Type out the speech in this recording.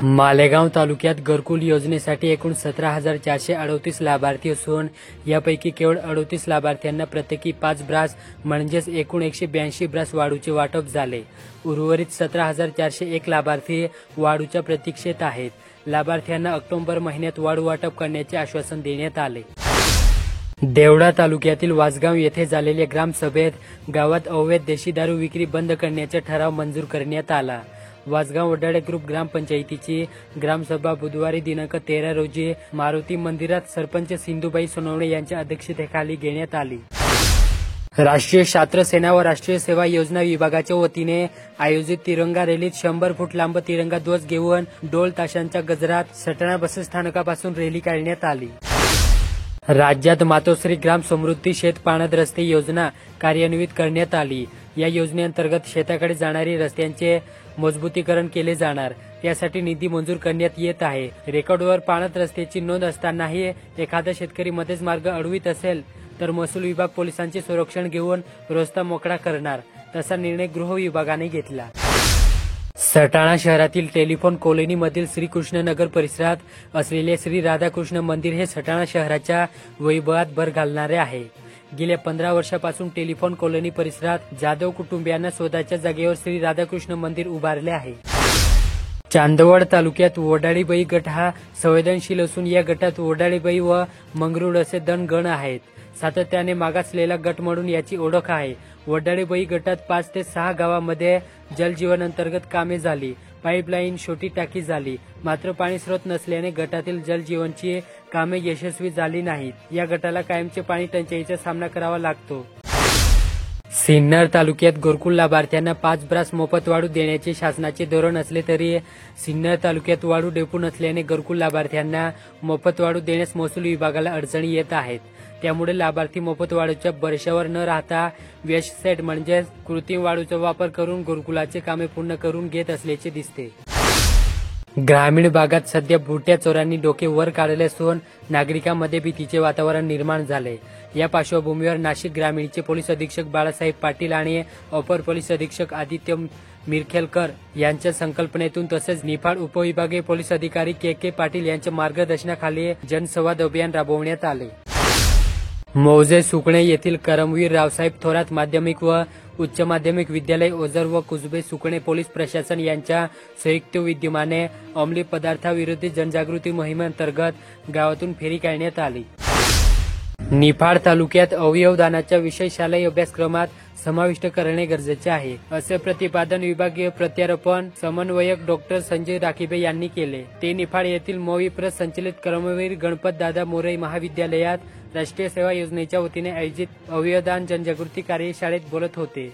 मालेगाव तालुक्यात घरकुल योजनेसाठी एकूण 17,438 लाभार्थी असून यापैकी केवळ 38 लाभार्थ्यांना प्रत्येकी 5 ब्रास म्हणजेच एकूण 182 ब्रास वाळूचे वाटप झाले। उर्वरित 17,401 लाभार्थी वाळूच्या प्रतीक्षेत आहेत। लाभार्थ्यांना ऑक्टोबर महिन्यात वाळू वाटप करण्याचे आश्वासन देण्यात आले। देवळा तालुक्यातील वासगाव येथे झालेल्या ग्रामसभेत गावात अवैध देशी दारू विक्री बंद करण्याचा ठराव मंजूर करण्यात आला। वासगाव वडाळे ग्रुप ग्रामपंचायतीची ग्रामसभा बुधवारी दिनांक 13 रोजी मारुती मंदिरात सरपंच सिंधुबाई सोनवणे यांच्या अध्यक्षतेखाली घेण्यात आली। राष्ट्रीय छात्र सेना व राष्ट्रीय सेवा योजना विभागाच्या वतीने आयोजित तिरंगा रॅलीत 100 फूट लांब तिरंगा ध्वज घेऊन ढोल ताशांच्या गजरात सटाणा बस स्थानकापासून रॅली काढण्यात आली। राज्यात मातोश्री ग्राम समृद्धी शेत पाणंद रस्ते योजना कार्यान्वित करण्यात आली। या योजनेअंतर्गत शेताकडे जाणारी रस्त्यांचे मजबूतीकरण केले जाणार, त्यासाठी निधी मंजूर करण्यात येत आहे। रेकॉर्डवर पाणंद रस्त्याची नोंद असतानाही एखादा शेतकरी मध्येच मार्ग अडवित असेल तर महसूल विभाग पोलिसांचे संरक्षण घेऊन रस्ता मोकळा करणार, तसा निर्णय गृह विभागाने घेतला। सटाणा शहरातील टेलिफोन कॉलनीमधील श्रीकृष्णनगर परिसरात असलेले श्री राधाकृष्ण मंदिर हे सटाणा शहराच्या वैभवात भर घालणारे आहे। गेल्या 15 वर्षापासून टेलिफोन कॉलनी परिसरात जाधव कुटुंबियांना स्वतःच्या जागेवर श्री राधाकृष्ण मंदिर उभारले आहे। चांदवड तालुक्यात वडाळीबाई गट हा संवेदनशील असून या गटात वडाळीबाई व मंगरुळ असे 2 गण आहेत। सातत्याने मागासलेला गट म्हणून याची ओळख आहे। वडाळीबाई गटात 5 ते 6 गावांमध्ये जलजीवन अंतर्गत कामे झाली, पाईपलाईन, छोटी टाकी झाली, मात्र पाणी स्रोत नसल्याने गटातील जलजीवनची कामे यशस्वी झाली नाहीत। या गटाला कायमचे पाणी टंचाईचा सामना करावा लागतो। सिन्नर तालुक्यात घरकुल लाभार्थ्यांना 5 ब्रास मोफत वाळू देण्याचे शासनाचे धोरण असले तरी सिन्नर तालुक्यात वाळू डेपो नसल्याने घरकुल लाभार्थ्यांना मोफत वाळू देण्यास महसूल विभागाला अडचणी येत आहेत। त्यामुळे लाभार्थी मोफत वाळूच्या भरवशावर न राहता वेस्ट सेट म्हणजे कृत्रिम वाळूचा वापर करून घरकुलाचे कामे पूर्ण करून घेत असल्याचे दिसते। ग्रामीण भागात सध्या बुरट्या चोरांनी डोके वर काढले असून नागरिकांमध्ये भीतीचे वातावरण निर्माण झाले। या पार्श्वभूमीवर नाशिक ग्रामीणचे पोलीस अधीक्षक बाळासाहेब पाटील आणि अपर पोलीस अधीक्षक आदित्य मिरखेलकर यांच्या संकल्पनेतून तसेच निफाड उपविभागीय पोलीस अधिकारी के पाटील यांच्या मार्गदर्शनाखाली जनसंवाद अभियान राबवण्यात आले। मौजे सुकणे येथील करमवीर रावसाहेब थोरात माध्यमिक व उच्च माध्यमिक विद्यालय ओझर व कुजबे सुकणे पोलीस प्रशासन यांच्या संयुक्त विद्यमाने अंमली पदार्थाविरोधी जनजागृती मोहिमेअंतर्गत गावातून फेरी काढण्यात आली। निफाड तालुक्यात अवयव दानाचा विषय शालेय अभ्यासक्रमात समाविष्ट करणे गरजेचे आहे, असे प्रतिपादन विभागीय प्रत्यारोपण समन्वयक डॉक्टर संजय राखीबे यांनी केले। ते निफाड येथील मोविप्र संचलित कर्मवीर गणपत दादा मोरे महाविद्यालयात राष्ट्रीय सेवा योजनेच्या वतीने आयोजित अवयवदान जनजागृती कार्यशाळेत बोलत होते।